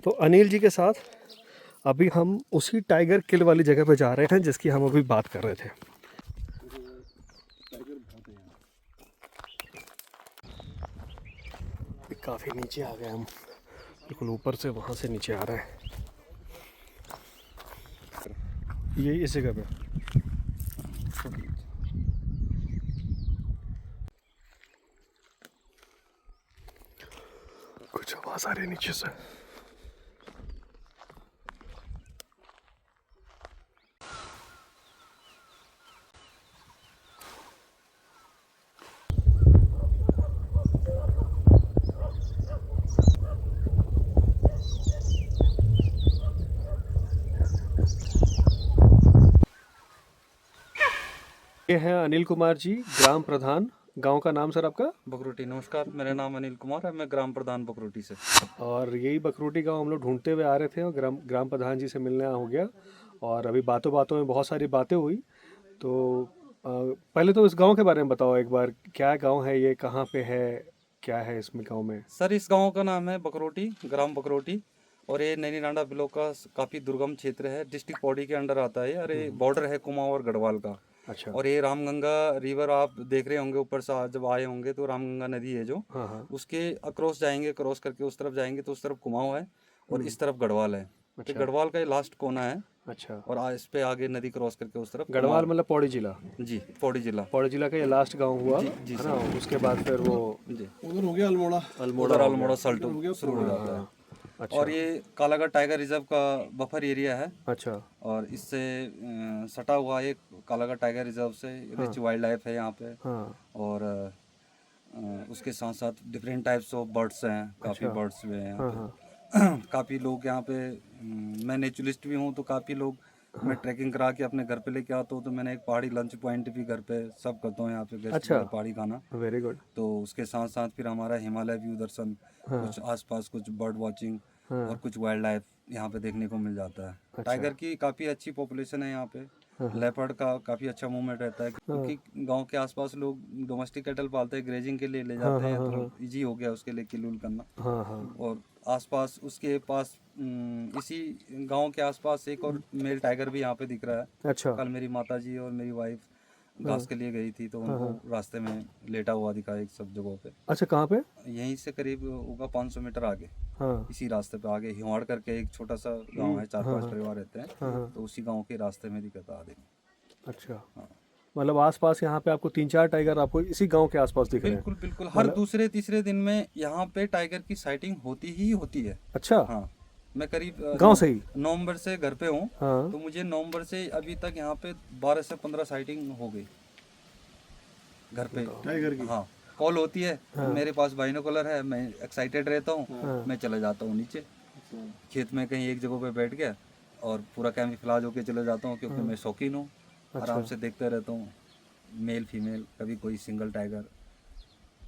तो अनिल जी के साथ अभी हम उसी टाइगर किल वाली जगह पे जा रहे हैं जिसकी हम अभी बात कर रहे थे। काफ़ी नीचे आ गए हम, बिल्कुल ऊपर से वहाँ से नीचे आ रहे हैं। ये इस जगह पे कुछ आवाज़ आ रही है नीचे से। ये हैं अनिल कुमार जी, ग्राम प्रधान। गांव का नाम सर आपका? बकरोटी। नमस्कार, मेरा नाम अनिल कुमार है, मैं ग्राम प्रधान बकरोटी से। और यही बकरोटी गांव हम लोग ढूंढते हुए आ रहे थे और ग्राम प्रधान जी से मिलना हो गया। और अभी बातों बातों में बहुत सारी बातें हुई। तो पहले तो इस गांव के बारे में बताओ एक बार, क्या गांव है ये, कहाँ पे है, क्या है इसमें गांव में? सर, इस गांव का नाम है बकरोटी, ग्राम बकरोटी। और ये नैनी नांडा ब्लॉक का काफ़ी दुर्गम क्षेत्र है, डिस्ट्रिक्ट पौड़ी के अंडर आता है। और ये बॉर्डर है कुमाऊं और गढ़वाल का। अच्छा। और ये रामगंगा रिवर आप देख रहे होंगे ऊपर से, जब आए होंगे तो रामगंगा नदी है जो, हाँ हाँ। उसके अक्रॉस जाएंगे, क्रॉस करके उस तरफ जाएंगे तो उस तरफ कुमाऊं है और इस तरफ गढ़वाल है। तो अच्छा गढ़वाल का ये लास्ट कोना है। अच्छा। और इस पे आगे नदी क्रॉस करके उस तरफ गढ़वाल कुमाऊं। मतलब पौड़ी जिला? जी, पौड़ी जिला। पौड़ी जिला का ये लास्ट गांव हुआ जी जी है ना? सर। उसके बाद फिर वो जी, उधर हो गया अल्मोड़ा। अल्मोड़ा उधर हो अल्मोड़ा गया। सल्टू शुरू हो जाता है। अच्छा और ये कालागढ़ टाइगर रिजर्व का बफर एरिया है। अच्छा। और इससे सटा हुआ एक कालागढ़ टाइगर रिजर्व से रिच वाइल्ड लाइफ है यहाँ पे। हाँ। और उसके साथ साथ डिफरेंट टाइप्स ऑफ बर्ड्स हैं, काफ़ी अच्छा। बर्ड्स भी हैं यहाँ हाँ पे। हाँ। काफ़ी लोग यहाँ पे, मैं नेचुरलिस्ट भी हूँ तो काफ़ी लोग, मैं ट्रैकिंग करा के अपने घर पे लेके आता हूँ। तो मैंने एक पहाड़ी लंच पॉइंट भी घर पे सब करता हूँ, यहाँ पे गेस्ट अच्छा, बार पहाड़ी खाना। Very good. तो उसके साथ साथ फिर हमारा हिमालय व्यू दर्शन, हाँ कुछ आसपास कुछ बर्ड वॉचिंग और हाँ। कुछ वाइल्ड लाइफ यहाँ पे देखने को मिल जाता है। अच्छा। टाइगर की काफ़ी अच्छी पॉपुलेशन है यहाँ पे। हाँ हाँ लेपर्ड का काफ़ी अच्छा मूवमेंट रहता है, हाँ क्योंकि गांव के आसपास लोग डोमेस्टिक कैटल पालते हैं, ग्रेजिंग के लिए ले हाँ जाते हाँ हैं, हाँ तो हाँ इजी हो गया उसके लिए किल उल करना। हाँ हाँ। और आसपास उसके पास इसी गांव के आसपास एक और मेल टाइगर भी यहाँ पे दिख रहा है। अच्छा। कल मेरी माताजी और मेरी वाइफ हाँ घास के लिए गई थी तो हाँ उनको हाँ। रास्ते में लेटा हुआ दिखा एक सब जगहों पे। अच्छा, कहाँ पे? यहीं से करीब होगा 500 मीटर आगे, हाँ इसी रास्ते पे आगे हिवाड़ करके एक छोटा सा गांव है, चार हाँ पांच हाँ परिवार रहते हैं। हाँ हाँ। तो उसी गांव के रास्ते में दिक्कत आ रही। अच्छा, हाँ, मतलब आसपास यहाँ पे आपको 3-4 टाइगर आपको इसी गांव के आसपास दिख रहे हैं? बिल्कुल बिल्कुल, हर मतलब दूसरे तीसरे दिन में यहाँ पे टाइगर की साइटिंग होती ही होती है। अच्छा, हाँ, मैं करीब गांव से ही? नवंबर से घर पे हूँ। हाँ। तो मुझे नवंबर से अभी तक यहाँ पे 12 से 15 साइटिंग हो गई घर पे। टाइगर की। हाँ, कॉल होती है, हाँ मेरे पास बाइनोकुलर है, मैं एक्साइटेड रहता हूँ। हाँ। मैं चले जाता हूँ नीचे खेत में, कहीं एक जगह पे बैठ गया और पूरा कैमोफ्लेज होके चले जाता हूँ, क्योंकि मैं शौकीन हूँ। आराम अच्छा से देखते रहता हूँ, मेल फीमेल, कभी कोई सिंगल टाइगर।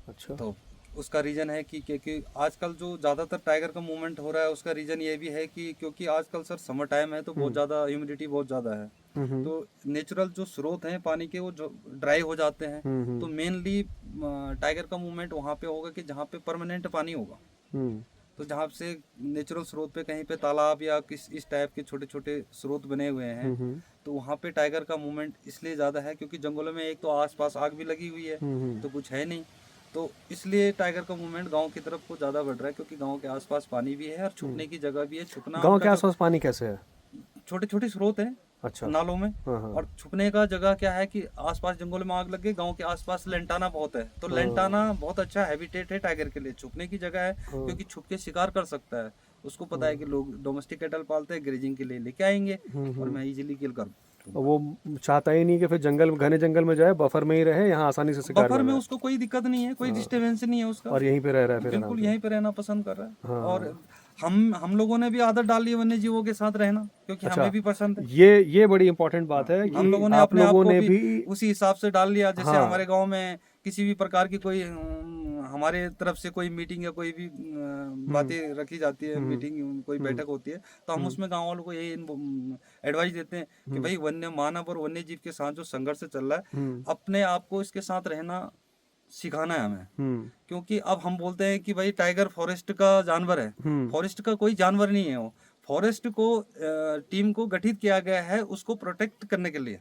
अच्छा। तो उसका रीज़न है कि क्योंकि आजकल जो ज़्यादातर टाइगर का मूवमेंट हो रहा है, उसका रीज़न ये भी है कि क्योंकि आजकल सर समर टाइम है तो बहुत ज़्यादा ह्यूमिडिटी बहुत ज़्यादा है। हम्म तो नेचुरल जो स्रोत हैं पानी के वो जो ड्राई हो जाते हैं। हम्म तो मेनली टाइगर का मूवमेंट वहाँ पे होगा कि जहाँ पे परमानेंट पानी होगा। हम्म तो जहाँ से नेचुरल स्रोत पे कहीं पे तालाब या किस इस टाइप के छोटे छोटे स्रोत बने हुए हैं, हम्म तो वहाँ पे टाइगर का मूवमेंट इसलिए ज़्यादा है क्योंकि जंगलों में एक तो आसपास आग भी लगी हुई है, हम्म। तो कुछ है नहीं। तो इसलिए टाइगर का मूवमेंट गांव की तरफ को ज़्यादा बढ़ रहा है, क्योंकि गांव के आसपास पानी भी है और छुपने की जगह भी है। छुपना गांव उनका के जो आसपास पानी कैसे है? छोटे छोटे स्रोत हैं अच्छा। नालों में। हाँ हाँ और छुपने का जगह क्या है कि आसपास जंगलों में आग लग गई, गांव के आसपास लेंटाना बहुत है, तो लेंटाना बहुत अच्छा हैबिटेट है टाइगर के लिए, छुपने की जगह है, क्योंकि छुप के शिकार कर सकता है। उसको पता है कि लोग डोमेस्टिक कैटल पालते हैं, ग्रेजिंग के लिए लेके आएंगे और मैं इजीली किल कर और दूंगा। वो चाहता ही नहीं कि फिर जंगल, घने जंगल में जाए, बफर में ही रहे, यहाँ आसानी से शिकार बफर में लगाए। उसको कोई दिक्कत नहीं है, कोई डिस्टर्बेंस नहीं है उसका। और यहीं पे रह रहा है फिर आराम बिल्कुल से। यहीं पे रहना पसंद कर रहा है। हाँ। और हम लोगों ने भी आदत डाली है वन्य जीवों के साथ रहना, क्योंकि हमें अच्छा, भी पसंद है। ये बड़ी इंपॉर्टेंट बात है हम कि लोगों ने आप अपने आप लोगों को ने भी भी। उसी हिसाब से डाल लिया। जैसे हमारे हाँ। गांव में किसी भी प्रकार की कोई हमारे तरफ से कोई मीटिंग या कोई भी बातें रखी जाती है, मीटिंग कोई बैठक होती है, तो हम उसमें गांव वालों को यही एडवाइस देते हैं कि भाई वन्य मानव और वन्य जीव के साथ जो संघर्ष चल रहा है, अपने आप को इसके साथ रहना सिखाना है हमें, क्योंकि अब हम बोलते हैं कि भाई टाइगर फॉरेस्ट का जानवर है, फॉरेस्ट का कोई जानवर नहीं है वो। फॉरेस्ट को टीम को गठित किया गया है उसको प्रोटेक्ट करने के लिए।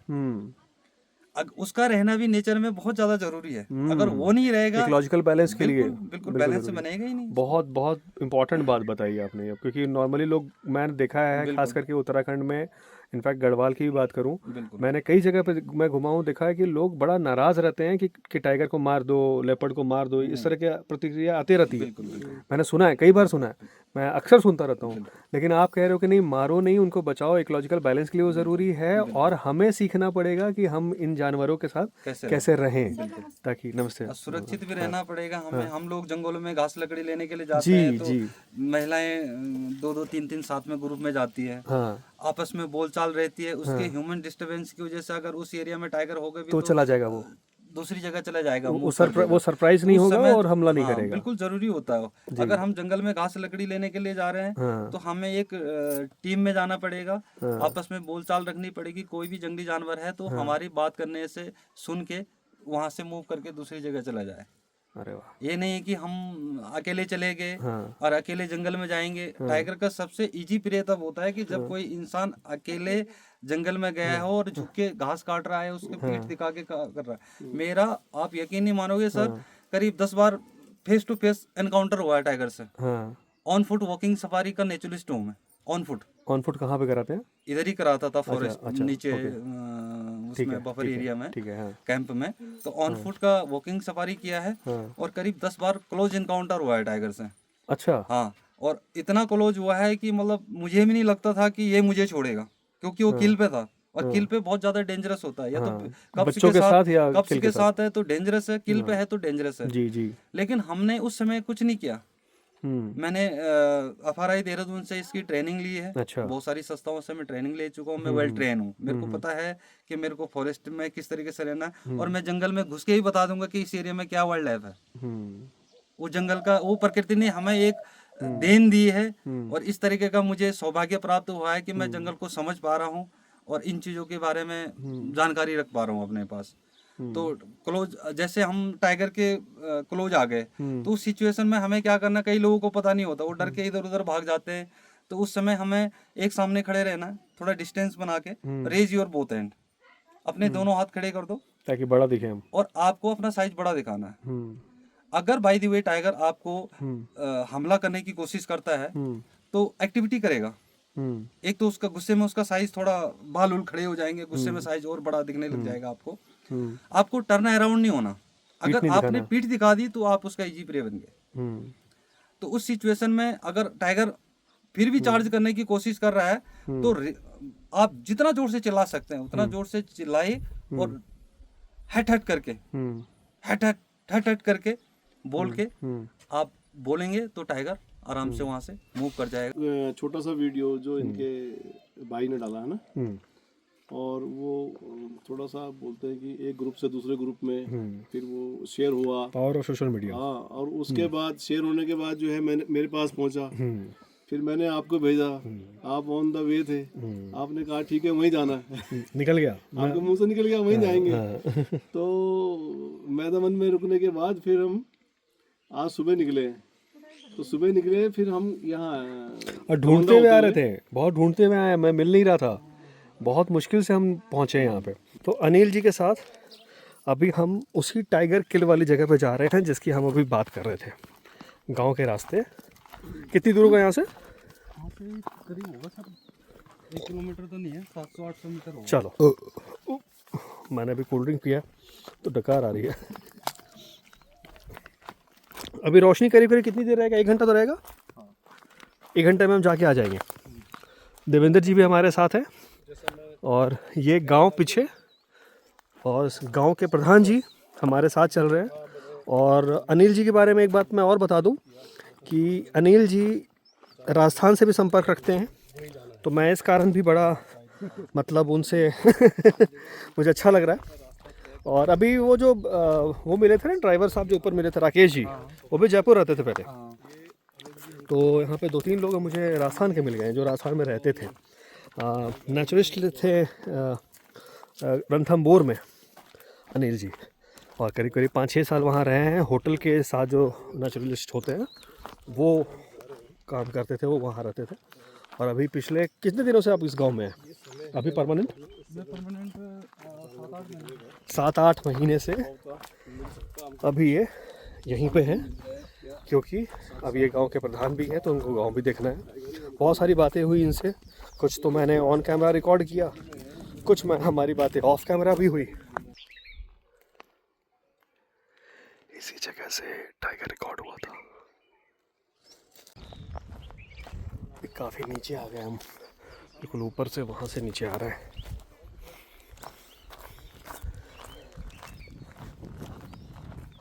उसका रहना भी नेचर में बहुत ज्यादा जरूरी है। अगर वो नहीं रहेगा, इकोलॉजिकल बैलेंस के लिए बिल्कुल बैलेंस से बनेगा ही नहीं। बहुत बहुत इंपॉर्टेंट बात बताई आपने अब, क्योंकि नॉर्मली लोग, मैंने देखा है खास करके उत्तराखंड में, इनफैक्ट गढ़वाल की भी बात करूं, मैंने कई जगह पे मैं घुमा हूं, देखा है कि लोग बड़ा नाराज रहते हैं कि टाइगर को मार दो, लेपर्ड को मार दो, इस तरह की प्रतिक्रिया आती रहती है। मैंने सुना है, कई बार सुना है, मैं अक्सर सुनता रहता हूँ। लेकिन आप कह रहे हो कि नहीं, मारो नहीं, उनको बचाओ, इकोलॉजिकल बैलेंस के लिए वो ज़रूरी है, और हमें सीखना पड़ेगा कि हम इन जानवरों के साथ कैसे रहें, ताकि नमस्ते सुरक्षित भी रहना पड़ेगा हमें। हम लोग जंगलों में घास लकड़ी लेने के लिए जाते हैं, तो महिलाएं 2-2 3-3 साथ में ग्रुप में जाती है, आपस में बोलचाल रहती है। उसके ह्यूमन डिस्टर्बेंस की वजह से अगर उस एरिया में टाइगर हो गए भी तो चला जाएगा, वो दूसरी जगह चला जाएगा, वो सरप्राइज नहीं होगा और हमला नहीं करेगा। बिल्कुल जरूरी होता है। अगर हम जंगल में घास लकड़ी लेने के लिए जा रहे हैं तो हमें एक टीम में जाना पड़ेगा, आपस में बोलचाल रखनी पड़ेगी। कोई भी जंगली जानवर है तो हमारी बात करने से सुन के वहां से मूव करके दूसरी जगह चला जाए। अरे वाह, ये नहीं कि हम अकेले चले गए और अकेले जंगल में जाएंगे। टाइगर का सबसे इजी प्रे तब होता है कि जब कोई इंसान अकेले जंगल में गया हो और झुक के घास काट रहा है, उसके पीठ दिखा के कर रहा है। मेरा, आप यकीन नहीं मानोगे सर, करीब 10 बार फेस टू फेस एनकाउंटर हुआ है टाइगर से। ऑन फुट वॉकिंग सफारी का नेचुरलिस्ट हूँ मैं। ऑन फुट कहाँ पे कराते हैं? इधर ही कराता था, फॉरेस्ट नीचे उसमें बफर एरिया में, कैंप में। तो ऑन फुट का वॉकिंग सफारी किया है और करीब 10 बार क्लोज इनकाउंटर हुआ है टाइगर से। अच्छा। हाँ, और इतना क्लोज हुआ है कि मतलब मुझे भी नहीं लगता था कि ये मुझे छोड़ेगा, क्योंकि वो किल पे था। और किल पे बहुत ज्यादा डेंजरस होता है, या तो कप्स के साथ है तो डेंजरस है, किल पे है तो डेंजरस है। जी। लेकिन हमने उस समय कुछ नहीं किया। मैंने FRI देहरादून से इसकी ट्रेनिंग ली है। अच्छा। बहुत सारी संस्थाओं से मैं ट्रेनिंग ले चुका हूँ, मैं वेल ट्रेन हूँ। मेरे को पता है कि मेरे को फॉरेस्ट में किस तरीके से रहना है, और मैं जंगल में घुस के ही बता दूंगा कि इस एरिया में क्या वाइल्ड लाइफ है। वो जंगल का, वो प्रकृति ने हमें एक देन दी है, और इस तरीके का मुझे सौभाग्य प्राप्त हुआ है कि मैं जंगल को समझ पा रहा हूँ और इन चीज़ों के बारे में जानकारी रख पा रहा हूँ अपने पास। तो क्लोज, जैसे हम टाइगर के क्लोज आ गए तो उस सिचुएशन में हमें क्या करना, कई लोगों को पता नहीं होता, वो डर के इधर उधर भाग जाते हैं। तो उस समय हमें एक सामने खड़े रहना, थोड़ा डिस्टेंस बना के, रेज योर बोथ हैंड, अपने दोनों हाथ खड़े कर दो ताकि बड़ा दिखे हम, और आपको अपना साइज बड़ा दिखाना है। अगर बाय द वे टाइगर आपको हमला करने की कोशिश करता है तो एक्टिविटी करेगा। एक तो उसका गुस्से में उसका साइज थोड़ा, बाल उल खड़े हो जाएंगे, गुस्से में साइज और बड़ा दिखने लग जाएगा आपको। आपको टर्न अराउंड नहीं होना। अगर आपने पीठ दिखा दी तो आप उसका इजी प्रे बन गए। तो उस सिचुएशन में अगर टाइगर फिर भी चार्ज करने की कोशिश कर रहा है तो आप जितना जोर से चिल्ला सकते हैं उतना जोर से चिल्लाए, और हट हट करके, हट हट करके बोल के आप बोलेंगे तो टाइगर आराम से वहां से मूव कर जाएगा। छोटा सा वीडियो जो इनके भाई ने डाला है ना, और वो थोड़ा सा बोलते हैं कि एक ग्रुप से दूसरे ग्रुप में फिर वो शेयर हुआ, पावर ऑफ सोशल मीडिया। हाँ, और उसके बाद शेयर होने के बाद जो है मेरे पास पहुंचा, फिर मैंने आपको भेजा, आप ऑन द वे थे, आपने कहा ठीक है वहीं जाना है, निकल गया आपके मुंह से निकल गया वहीं जाएंगे। तो मैदान में रुकने के बाद फिर हम आज सुबह निकले, तो सुबह निकले फिर हम यहाँ और ढूंढते हुए आ रहे थे, बहुत ढूंढते हुए आए, मैं मिल नहीं रहा था, बहुत मुश्किल से हम पहुँचे यहाँ पे। तो अनिल जी के साथ अभी हम उसी टाइगर किल वाली जगह पे जा रहे हैं जिसकी हम अभी बात कर रहे थे, गांव के रास्ते। कितनी दूर होगा यहाँ से? करीब होगा सर 1 किलोमीटर तो नहीं है, 700-800 मीटर होगा। चलो, मैंने अभी कोल्ड ड्रिंक पिया तो डकार आ रही है। अभी रोशनी करीब करीब कितनी देर रहेगा? 1 घंटा तो रहेगा। 1 घंटे में हम जाके आ जाएंगे। देवेंद्र जी भी हमारे साथ हैं, और ये गांव पीछे, और गांव के प्रधान जी हमारे साथ चल रहे हैं। और अनिल जी के बारे में एक बात मैं और बता दूं कि अनिल जी राजस्थान से भी संपर्क रखते हैं, तो मैं इस कारण भी बड़ा मतलब उनसे मुझे अच्छा लग रहा है। और अभी वो जो वो मिले थे ना ड्राइवर साहब जो ऊपर मिले थे, राकेश जी, वो भी जयपुर रहते थे पहले। तो यहाँ पे 2-3 लोग मुझे राजस्थान के मिल गए जो राजस्थान में रहते थे। नेचुरलिस्ट थे रणथंबोर में अनिल जी। और करीब करीब 5-6 साल वहाँ रहे हैं। होटल के साथ जो नेचुरलिस्ट होते हैं वो काम करते थे, वो वहाँ रहते थे। और अभी पिछले कितने दिनों से आप इस गांव में हैं? अभी परमानेंट? मैं परमानेंट 7-8 महीने। 7-8 महीने से अभी ये यहीं पे हैं, क्योंकि अब ये गांव के प्रधान भी हैं तो उनको गांव भी देखना है। बहुत सारी बातें हुई इनसे, कुछ तो मैंने ऑन कैमरा रिकॉर्ड किया, कुछ में हमारी बातें ऑफ कैमरा भी हुई। इसी जगह से टाइगर रिकॉर्ड हुआ था। काफ़ी नीचे आ गए हम, बिल्कुल ऊपर से वहाँ से नीचे आ रहे हैं।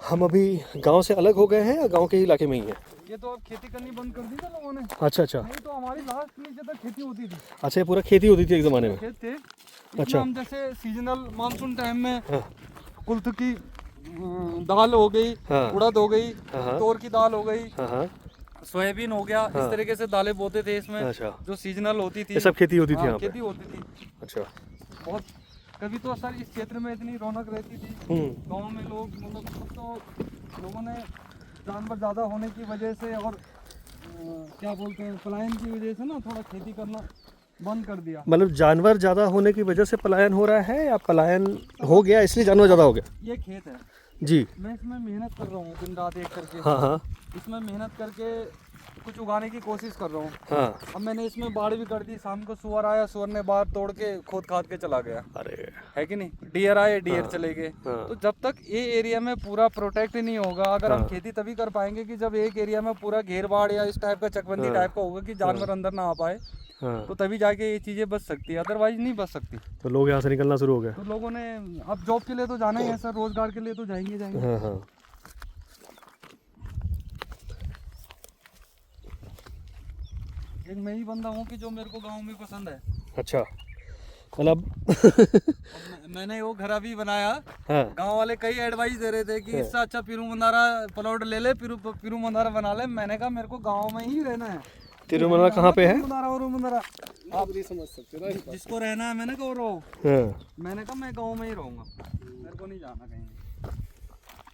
हम अभी गांव से अलग हो गए हैं या गांव के इलाके में ही हैं? ये तो अब खेती करनी बंद कर दी था लोगों ने। अच्छा अच्छा। नहीं तो हमारी लास्ट नीचे तक खेती होती थी। अच्छा, ये पूरा खेती होती थी एक ज़माने में? खेत थे। अच्छा। अच्छा। हम जैसे सीजनल मानसून टाइम में हाँ कुल्थ की दाल हो गई, हाँ। उड़द हो गई, हाँ। तोर की दाल हो गई, हाँ हाँ। सोयाबीन हो गया, हाँ। इस तरीके से दालें बोते थे इसमें। अच्छा। जो सीजनल होती थी ये सब खेती होती थी हाँ, यहाँ पे? खेती होती थी अच्छा। बहुत। कभी तो सर इस क्षेत्र में इतनी रौनक रहती थी, गांव में लोग मतलब अब तो लोगों ने जानवर ज़्यादा होने की वजह से और क्या बोलते हैं पलायन की वजह से ना थोड़ा खेती करना बंद कर दिया। मतलब जानवर ज़्यादा होने की वजह से पलायन हो रहा है या पलायन हो गया इसलिए जानवर ज़्यादा हो गया? ये खेत है जी। मैं इसमें मेहनत कर रहा हूँ दिन रात एक करके। हाँ हाँ इसमें मेहनत करके कुछ उगाने की कोशिश कर रहा हूँ। हाँ। अब मैंने इसमें बाड़ भी कर दी, शाम को सुअर आया, सुअर ने बाड़ तोड़ के खोद खाद के चला गया। अरे है कि नहीं, डियर आए, डियर हाँ। चले गए। हाँ। तो जब तक ये एरिया में पूरा प्रोटेक्ट नहीं होगा, अगर हम हाँ। खेती तभी कर पाएंगे कि जब एक एरिया में पूरा घेर बाड़ या इस टाइप का चकबंदी हाँ। टाइप का होगा कि जानवर अंदर ना आ पाए, हाँ। तो तभी जाके ये चीज़ें बच सकती है, अदरवाइज नहीं बच सकती। तो लोग यहाँ से निकलना शुरू हो गए? तो लोगों ने अब जॉब के लिए तो जाना ही है सर, रोजगार के लिए तो जाएंगे जाएंगे। हाँ हाँ। एक मैं ही बंदा हूँ कि जो मेरे को गाँव में पसंद है। अच्छा, मतलब मैंने वो घर अभी बनाया। हाँ गांव वाले कई एडवाइस दे रहे थे कि इससे अच्छा पिरूमंदारा प्लॉट ले ले, पिरूमंदारा बना ले। मैंने कहा मेरे को गांव में ही रहना है। तिरुमला कहाँ पे है? पिरूमंदारा आप नहीं समझ सकते जिसको रहना है, मैंने कहा वो रहो। हाँ। मैंने कहा मैं गांव में ही रहूंगा, मेरे को नहीं जाना कहीं।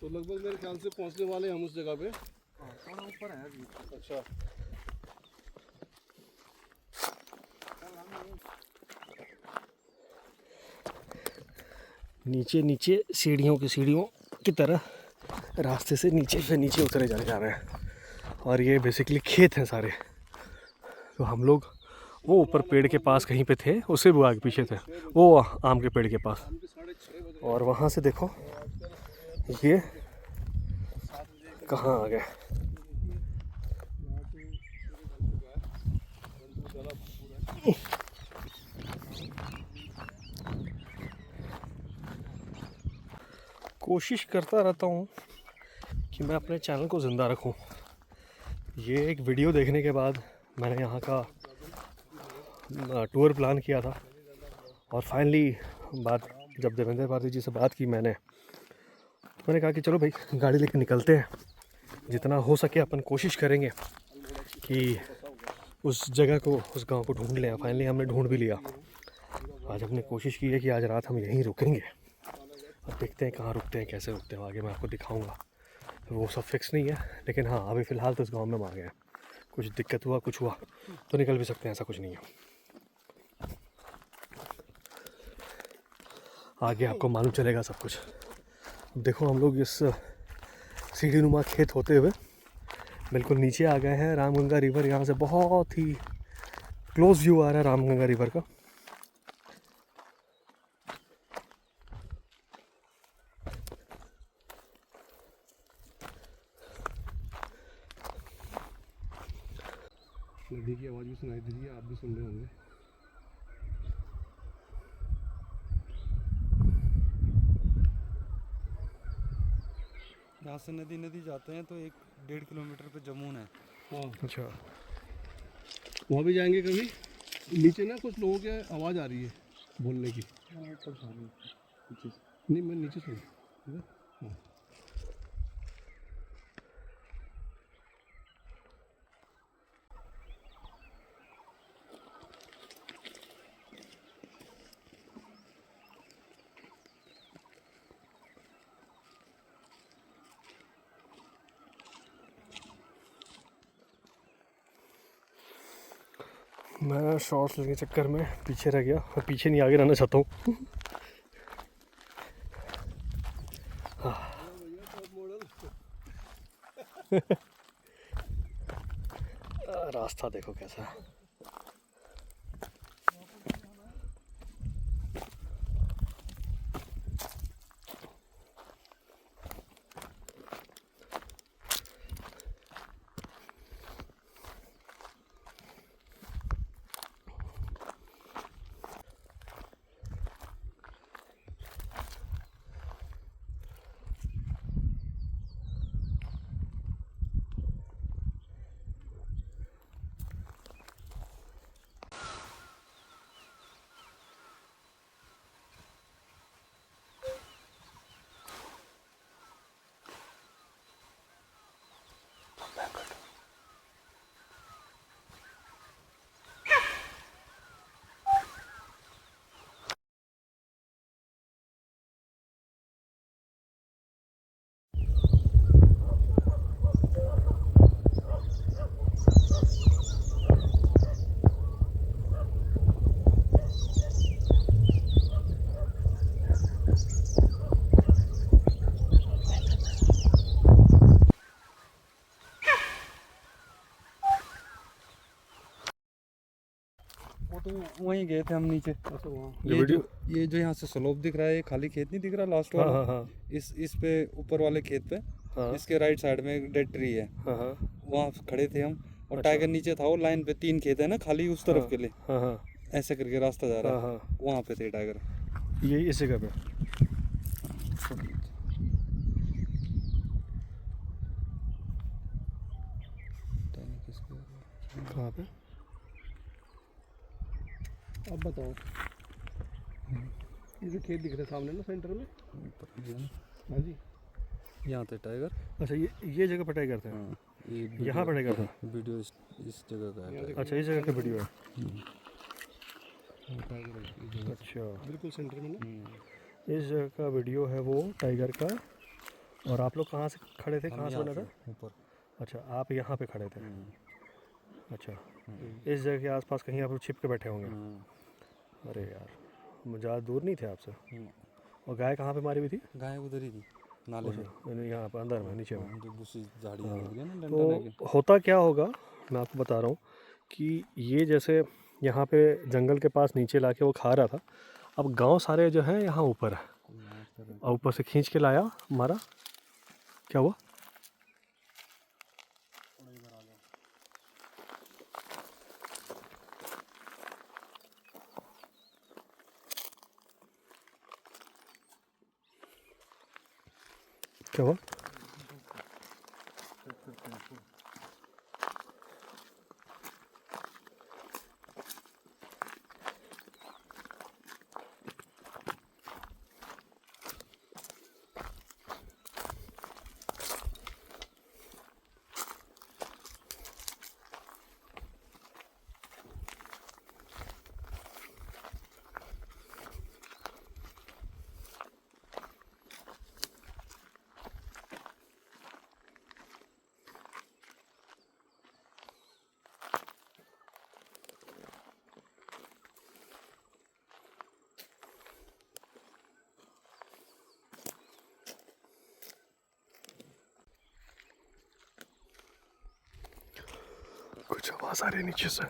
तो लगभग मेरे ख्याल से पहुंचने वाले हम उस जगह पे। थोड़ा ऊपर है अभी। अच्छा। नीचे नीचे सीढ़ियों की तरह रास्ते से नीचे से नीचे उतरे जा रहे हैं। और ये बेसिकली खेत हैं सारे। तो हम लोग वो ऊपर पेड़ के पास कहीं पे थे, उससे भी आगे पीछे थे, वो आम के पेड़ के पास। और वहाँ से देखो ये कहाँ आ गए। कोशिश करता रहता हूँ कि मैं अपने चैनल को ज़िंदा रखूँ। ये एक वीडियो देखने के बाद मैंने यहाँ का टूर प्लान किया था और फाइनली बात जब देवेंद्र भारती जी से बात की मैंने कहा कि चलो भाई गाड़ी लेकर निकलते हैं, जितना हो सके अपन कोशिश करेंगे कि उस जगह को, उस गांव को ढूंढ लें। फाइनली हमने ढूंढ भी लिया। आज हमने कोशिश की है कि आज रात हम यहीं रुकेंगे और देखते हैं कहाँ रुकते हैं, कैसे रुकते हैं, आगे मैं आपको दिखाऊंगा। वो सब फिक्स नहीं है, लेकिन हाँ अभी फ़िलहाल तो इस गांव में हम आ गए हैं। कुछ दिक्कत हुआ, कुछ हुआ तो निकल भी सकते हैं, ऐसा कुछ नहीं है। आगे आपको मालूम चलेगा सब कुछ। देखो हम लोग इस सीढ़ी नुमा खेत होते हुए बिल्कुल नीचे आ गए हैं। रामगंगा रिवर यहाँ से बहुत ही क्लोज व्यू आ रहा है रामगंगा रिवर का। नदी की आवाज़ भी सुनाई दे रही है, आप भी सुन रहे होंगे। यहाँ से नदी जाते हैं तो 1-1.5 किलोमीटर पे जमुन है। हाँ अच्छा, वहाँ भी जाएंगे कभी। नीचे ना कुछ लोगों की आवाज़ आ रही है बोलने की। नहीं मैं नीचे सुन। हाँ। मैं शॉर्ट्स लेने के चक्कर में पीछे रह गया, मैं पीछे नहीं आगे रहना चाहता हूँ। रास्ता देखो कैसा है। वो तो वहीं गए थे हम नीचे। ये वीडियो, ये जो यहाँ से स्लोप दिख रहा है, ये खाली खेत नहीं दिख रहा लास्ट हाँ वाला। हाँ हाँ इस पे ऊपर वाले खेत पे, हाँ इसके राइट साइड में एक डेड ट्री है, हाँ हाँ वहाँ खड़े थे हम। और टाइगर नीचे था, वो लाइन पे 3 खेत है ना खाली उस तरफ के लिए, हाँ हाँ ऐसे करके रास्ता जा रहा हाँ है, हाँ, वहाँ पे थे टाइगर। ये इस जगह पे। कहाँ पे? अब बताओ, ये जो खेत दिख रहा है सामने ना सेंटर में, हाँ जी, यहाँ थे टाइगर। अच्छा, ये जगह पटाई करते हैं। हाँ, ये यहाँ पटाई करते हैं। वीडियो इस जगह का है। अच्छा, इस जगह का वीडियो है। टाइगर अच्छा, बिल्कुल सेंटर में ना। इस जगह का वीडियो है वो टाइगर का। और आप लोग कहाँ से खड़े थे, कहाँ से बना था? ऊपर। अच्छा, आप यहाँ पे खड़े थे। अच्छा, इस जगह के आसपास कहीं आप लोग छिप के बैठे होंगे। अरे यार, ज़्यादा दूर नहीं थे आपसे। और गाय कहाँ पे मारी हुई थी? गाय उधर ही थी, नाले में। अच्छा, यहाँ पर अंदर में, नीचे में। जो दूसरी झाड़ियाँ लग रही है ना, तो होता क्या होगा, मैं आपको बता रहा हूँ कि ये जैसे यहाँ पे जंगल के पास नीचे लाके वो खा रहा था। अब गांव सारे जो है यहाँ ऊपर है, और ऊपर से खींच के लाया, मारा। क्या हुआ? क्या हुआ? कुछ आवाज आ रही है नीचे से।